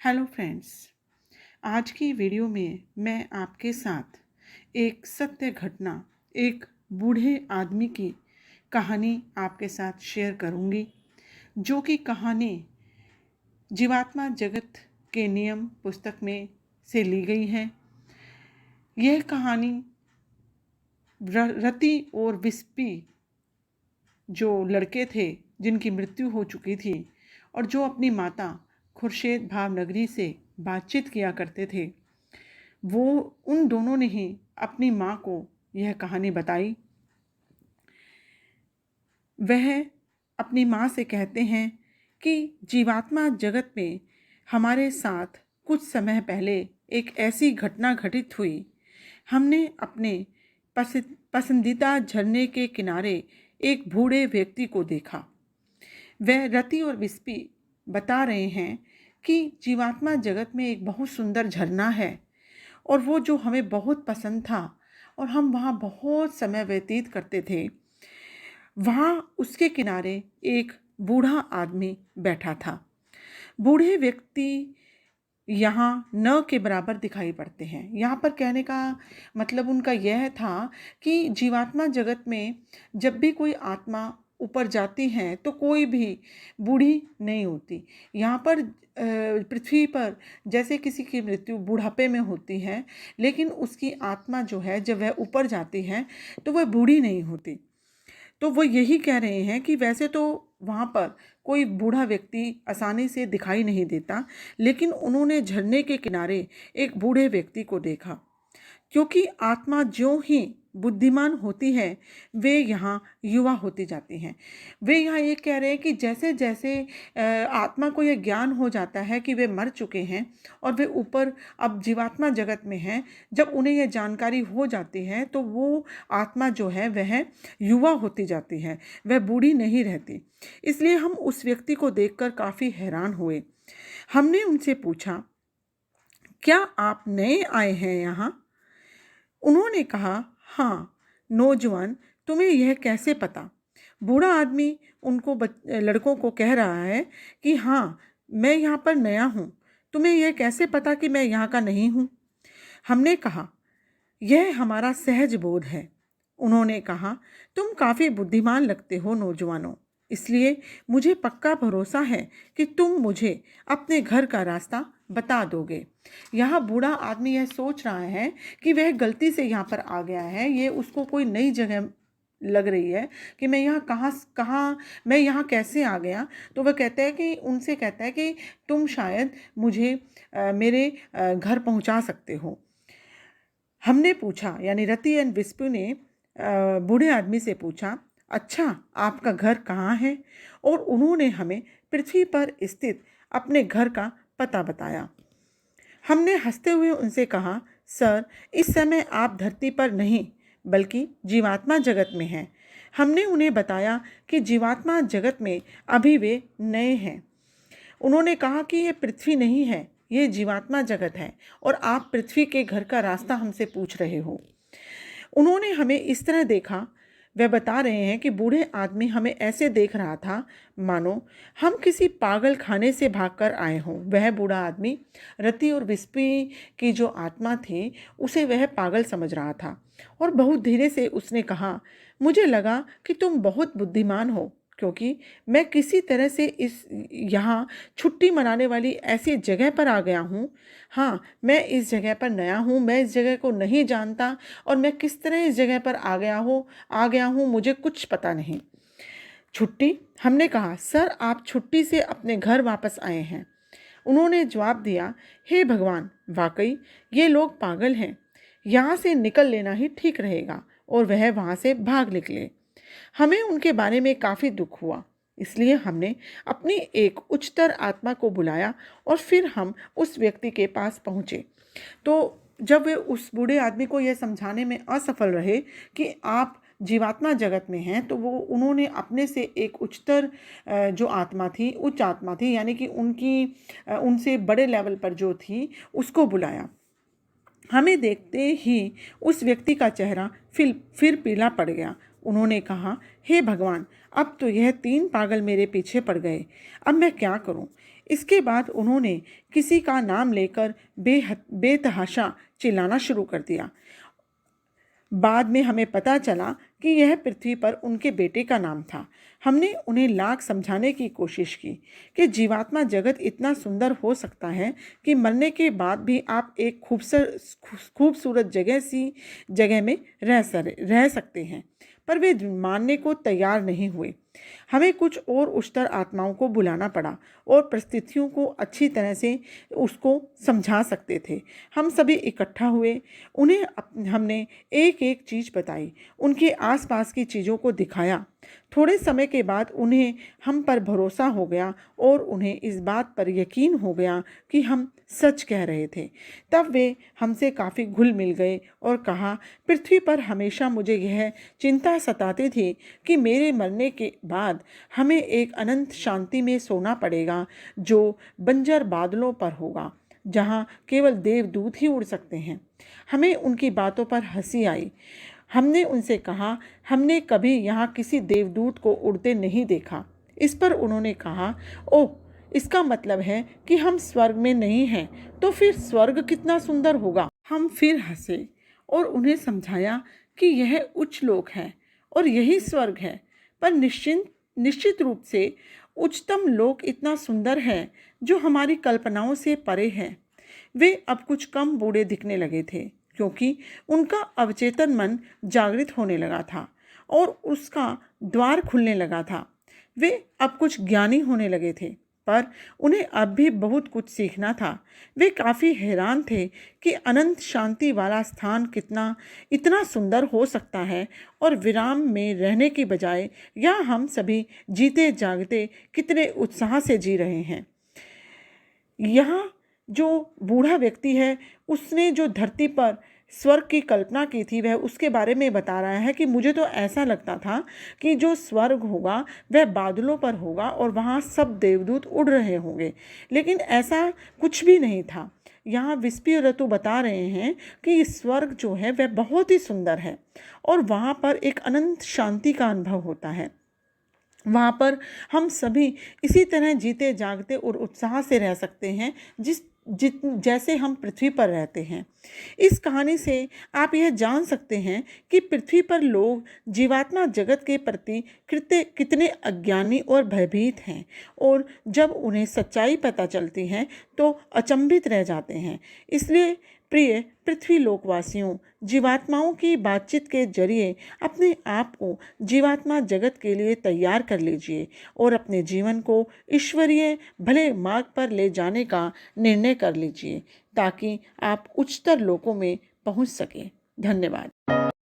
Hello friends. आज की video में मैं आपके साथ एक सत्य घटना, एक बूढ़े आदमी की कहानी आपके साथ शेयर करूंगी, जो कि कहानी जीवात्मा जगत के नियम पुस्तक में से ली गई है। यह कहानी रति और विस्पी, जो लड़के थे जिनकी मृत्यु हो चुकी थी और जो अपनी माता खुर्शेद भावनगरी से बातचीत किया करते थे, वो उन दोनों ने ही अपनी माँ को यह कहानी बताई। वह अपनी माँ से कहते हैं कि जीवात्मा जगत में हमारे साथ कुछ समय पहले एक ऐसी घटना घटित हुई। हमने अपने पसंदीदा झरने के किनारे एक बूढ़े व्यक्ति को देखा। वह रति और विस्पी बता रहे हैं कि जीवात्मा जगत में एक बहुत सुंदर झरना है और वो जो हमें बहुत पसंद था और हम वहाँ बहुत समय व्यतीत करते थे। वहाँ उसके किनारे एक बूढ़ा आदमी बैठा था। बूढ़े व्यक्ति यहाँ न के बराबर दिखाई पड़ते हैं। यहाँ पर कहने का मतलब उनका यह था कि जीवात्मा जगत में जब भी कोई आत्मा ऊपर जाती है तो कोई भी बूढ़ी नहीं होती। यहाँ पर पृथ्वी पर जैसे किसी की मृत्यु बुढ़ापे में होती है, लेकिन उसकी आत्मा जो है जब वह ऊपर जाती है तो वह बूढ़ी नहीं होती। तो वो यही कह रहे हैं कि वैसे तो वहाँ पर कोई बूढ़ा व्यक्ति आसानी से दिखाई नहीं देता, लेकिन उन्होंने झरने के किनारे एक बूढ़े व्यक्ति को देखा। क्योंकि आत्मा ज्यों ही बुद्धिमान होती है, वे यहाँ युवा होती जाती हैं। वे यहाँ ये कह रहे हैं कि जैसे जैसे आत्मा को यह ज्ञान हो जाता है कि वे मर चुके हैं और वे ऊपर अब जीवात्मा जगत में हैं, जब उन्हें यह जानकारी हो जाती है तो वो आत्मा जो है वह युवा होती जाती है, वह बूढ़ी नहीं रहती। इसलिए हम उस व्यक्ति को देखकर काफ़ी हैरान हुए। हमने उनसे पूछा, क्या आप नए आए हैं यहाँ? उन्होंने कहा, हाँ। नौजवान, तुम्हें यह कैसे पता? बूढ़ा आदमी उनको लड़कों को कह रहा है कि हाँ, मैं यहाँ पर नया हूँ। तुम्हें यह कैसे पता कि मैं यहाँ का नहीं हूँ? हमने कहा, यह हमारा सहज बोध है। उन्होंने कहा, तुम काफ़ी बुद्धिमान लगते हो नौजवानों, इसलिए मुझे पक्का भरोसा है कि तुम मुझे अपने घर का रास्ता बता दोगे। यहाँ बूढ़ा आदमी यह सोच रहा है कि वह गलती से यहाँ पर आ गया है, ये उसको कोई नई जगह लग रही है कि मैं यहाँ कहाँ मैं यहाँ कैसे आ गया। तो वह कहता है कि उनसे कहता है कि तुम शायद मुझे मेरे घर पहुँचा सकते हो। हमने पूछा, यानी रति एंड विस्पू ने बूढ़े आदमी से पूछा, अच्छा आपका घर कहाँ है? और उन्होंने हमें पृथ्वी पर स्थित अपने घर का पता बताया। हमने हंसते हुए उनसे कहा, सर, इस समय आप धरती पर नहीं बल्कि जीवात्मा जगत में हैं। हमने उन्हें बताया कि जीवात्मा जगत में अभी वे नए हैं। उन्होंने कहा कि ये पृथ्वी नहीं है, ये जीवात्मा जगत है और आप पृथ्वी के घर का रास्ता हमसे पूछ रहे हो। उन्होंने हमें इस तरह देखा, वह बता रहे हैं कि बूढ़े आदमी हमें ऐसे देख रहा था मानो हम किसी पागल खाने से भागकर आए हों। वह बूढ़ा आदमी रति और विस्पी की जो आत्मा थी उसे वह पागल समझ रहा था और बहुत धीरे से उसने कहा, मुझे लगा कि तुम बहुत बुद्धिमान हो, क्योंकि मैं किसी तरह से इस यहाँ छुट्टी मनाने वाली ऐसी जगह पर आ गया हूँ। हाँ, मैं इस जगह पर नया हूँ, मैं इस जगह को नहीं जानता और मैं किस तरह इस जगह पर आ गया हूँ मुझे कुछ पता नहीं। छुट्टी? हमने कहा, सर आप छुट्टी से अपने घर वापस आए हैं। उन्होंने जवाब दिया, हे भगवान, वाकई ये लोग पागल हैं, यहाँ से निकल लेना ही ठीक रहेगा। और वह वहाँ से भाग निकले। हमें उनके बारे में काफ़ी दुख हुआ, इसलिए हमने अपनी एक उच्चतर आत्मा को बुलाया और फिर हम उस व्यक्ति के पास पहुँचे। तो जब वे उस बूढ़े आदमी को यह समझाने में असफल रहे कि आप जीवात्मा जगत में हैं, तो वो उन्होंने अपने से एक उच्चतर जो आत्मा थी, उच्च आत्मा थी, यानी कि उनसे बड़े लेवल पर जो थी, उसको बुलाया। हमें देखते ही उस व्यक्ति का चेहरा फिर पीला पड़ गया। उन्होंने कहा, हे भगवान, अब तो यह 3 पागल मेरे पीछे पड़ गए। अब मैं क्या करूं? इसके बाद उन्होंने किसी का नाम लेकर बेतहाशा चिल्लाना शुरू कर दिया। बाद में हमें पता चला कि यह पृथ्वी पर उनके बेटे का नाम था। हमने उन्हें लाख समझाने की कोशिश की कि जीवात्मा जगत इतना सुंदर हो सकता है कि मरने के बाद भी आप एक खूबसूरत जगह में रह सकते हैं, पर वे मानने को तैयार नहीं हुए। हमें कुछ और उच्चतर आत्माओं को बुलाना पड़ा और परिस्थितियों को अच्छी तरह से उसको समझा सकते थे। हम सभी इकट्ठा हुए, उन्हें हमने एक एक चीज़ बताई, उनके आसपास की चीज़ों को दिखाया। थोड़े समय के बाद उन्हें हम पर भरोसा हो गया और उन्हें इस बात पर यकीन हो गया कि हम सच कह रहे थे। तब वे हमसे काफ़ी घुल मिल गए और कहा, पृथ्वी पर हमेशा मुझे यह चिंता सताती थी कि मेरे मरने के बाद हमें एक अनंत शांति में सोना पड़ेगा जो बंजर बादलों पर होगा, जहाँ केवल देवदूत ही उड़ सकते हैं। हमें उनकी बातों पर हंसी आई। हमने उनसे कहा, हमने कभी यहाँ किसी देवदूत को उड़ते नहीं देखा। इस पर उन्होंने कहा, ओह, इसका मतलब है कि हम स्वर्ग में नहीं हैं, तो फिर स्वर्ग कितना सुंदर होगा। हम फिर हंसे और उन्हें समझाया कि यह उच्च लोक है और यही स्वर्ग है, पर निश्चित रूप से उच्चतम लोक इतना सुंदर है जो हमारी कल्पनाओं से परे है। वे अब कुछ कम बूढ़े दिखने लगे थे क्योंकि उनका अवचेतन मन जागृत होने लगा था और उसका द्वार खुलने लगा था। वे अब कुछ ज्ञानी होने लगे थे, पर उन्हें अब भी बहुत कुछ सीखना था। वे काफ़ी हैरान थे कि अनंत शांति वाला स्थान इतना सुंदर हो सकता है और विराम में रहने की बजाय यहाँ हम सभी जीते जागते कितने उत्साह से जी रहे हैं। यहाँ जो बूढ़ा व्यक्ति है, उसने जो धरती पर स्वर्ग की कल्पना की थी, वह उसके बारे में बता रहा है कि मुझे तो ऐसा लगता था कि जो स्वर्ग होगा वह बादलों पर होगा और वहाँ सब देवदूत उड़ रहे होंगे, लेकिन ऐसा कुछ भी नहीं था। यहाँ विस्पी ऋतु बता रहे हैं कि स्वर्ग जो है वह बहुत ही सुंदर है और वहाँ पर एक अनंत शांति का अनुभव होता है। वहाँ पर हम सभी इसी तरह जीते जागते और उत्साह से रह सकते हैं जैसे हम पृथ्वी पर रहते हैं। इस कहानी से आप यह जान सकते हैं कि पृथ्वी पर लोग जीवात्मा जगत के प्रति कितने अज्ञानी और भयभीत हैं और जब उन्हें सच्चाई पता चलती है तो अचंभित रह जाते हैं। इसलिए प्रिय पृथ्वी लोकवासियों, जीवात्माओं की बातचीत के जरिए अपने आप को जीवात्मा जगत के लिए तैयार कर लीजिए और अपने जीवन को ईश्वरीय भले मार्ग पर ले जाने का निर्णय कर लीजिए ताकि आप उच्चतर लोकों में पहुंच सकें। धन्यवाद।